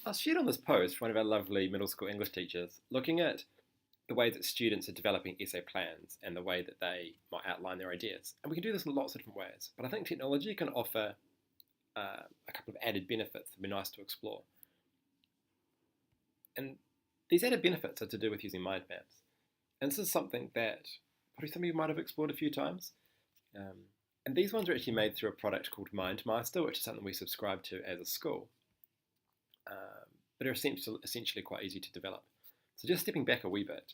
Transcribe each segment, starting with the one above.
I shared on this post from one of our lovely middle school English teachers, looking at the way that students are developing essay plans and the way that they might outline their ideas. And we can do this in lots of different ways, but I think technology can offer a couple of added benefits that would be nice to explore. And these added benefits are to do with using mind maps. And this is something that probably some of you might have explored a few times. And these ones are actually made through a product called Mindmeister, which is something we subscribe to as a school. But are essentially quite easy to develop. So just stepping back a wee bit,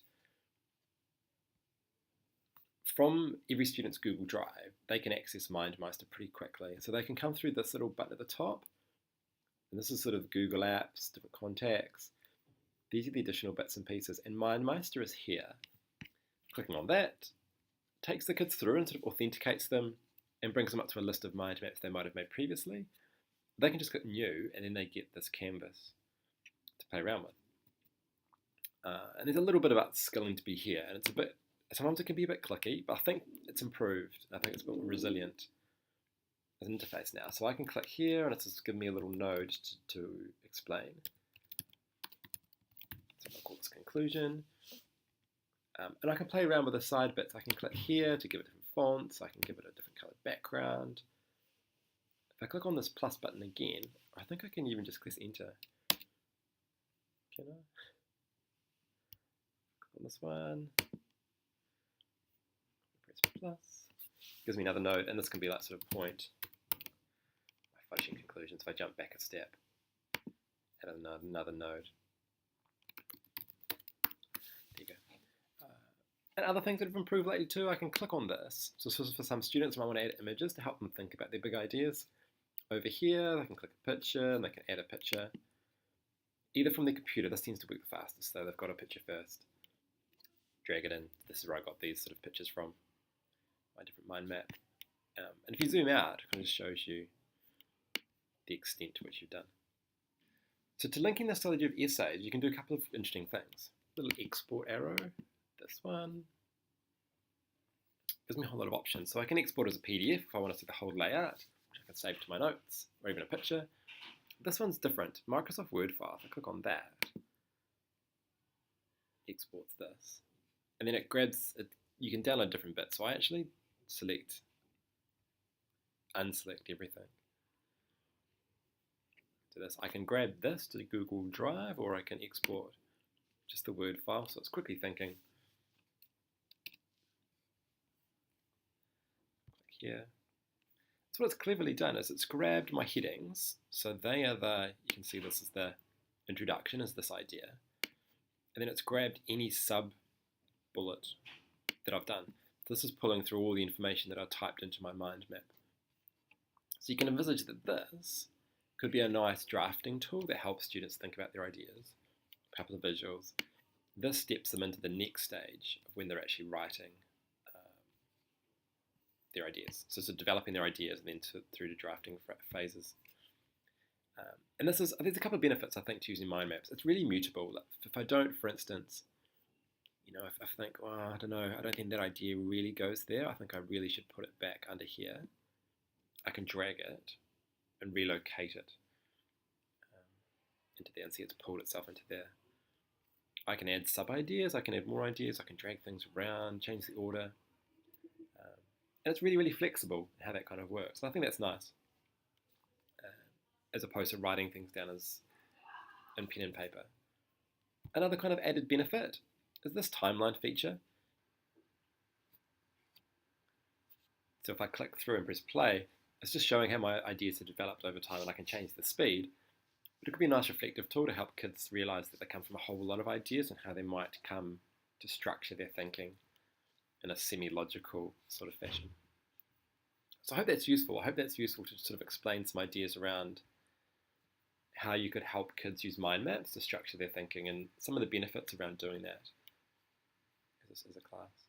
from every student's Google Drive, they can access Mindmeister pretty quickly. So they can come through this little button at the top, and this is sort of Google Apps, different contacts. These are the additional bits and pieces, and Mindmeister is here. Clicking on that takes the kids through and sort of authenticates them and brings them up to a list of mind maps they might have made previously. They can just click New, and then they get this canvas to play around with. And there's a little bit about skilling to be here, and sometimes it can be a bit clicky, but I think it's improved. I think it's a bit more resilient as an interface now. So I can click here, and it's just giving me a little node to explain. So I'll call this conclusion. And I can play around with the side bits. I can click here to give it different fonts. I can give it a different coloured background. If I click on this plus button again, I think I can even just click enter. Can I? Click on this one. Press plus. Gives me another node, and this can be like sort of point my function conclusions. If I jump back a step, add another node. There you go. And other things that have improved lately too, I can click on this. So for some students, I might want to add images to help them think about their big ideas. Over here, they can click a picture, and they can add a picture. Either from their computer, this tends to work the fastest, so they've got a picture first. Drag it in. This is where I got these sort of pictures from, my different mind map. And if you zoom out, it kind of just shows you the extent to which you've done. So to linking this to the idea of essays, you can do a couple of interesting things. Little export arrow. This one gives me a whole lot of options. So I can export as a PDF if I want to see the whole layout, which I can save to my notes, or even a picture. This one's different. Microsoft Word file, if I click on that, exports this. And then it grabs, you can download different bits. So I actually unselect everything. So this, I can grab this to Google Drive, or I can export just the Word file, so it's quickly thinking. Here. So what it's cleverly done is it's grabbed my headings. So they are you can see this is the introduction, is this idea. And then it's grabbed any sub bullet that I've done. This is pulling through all the information that I typed into my mind map. So you can envisage that this could be a nice drafting tool that helps students think about their ideas. A couple of visuals. This steps them into the next stage of when they're actually writing their ideas. So developing their ideas and then through to drafting phases. And there's a couple of benefits, I think, to using mind maps. It's really mutable. If I don't, for instance, if I think, I don't know, I don't think that idea really goes there. I think I really should put it back under here. I can drag it and relocate it into there and see it's pulled itself into there. I can add sub-ideas, I can add more ideas, I can drag things around, change the order. And it's really, really flexible how that kind of works. And I think that's nice, as opposed to writing things down as in pen and paper. Another kind of added benefit is this timeline feature. So if I click through and press play, it's just showing how my ideas have developed over time, and I can change the speed. But it could be a nice reflective tool to help kids realise that they come from a whole lot of ideas and how they might come to structure their thinking in a semi-logical sort of fashion. So I hope that's useful. I hope that's useful to sort of explain some ideas around how you could help kids use mind maps to structure their thinking and some of the benefits around doing that as a class.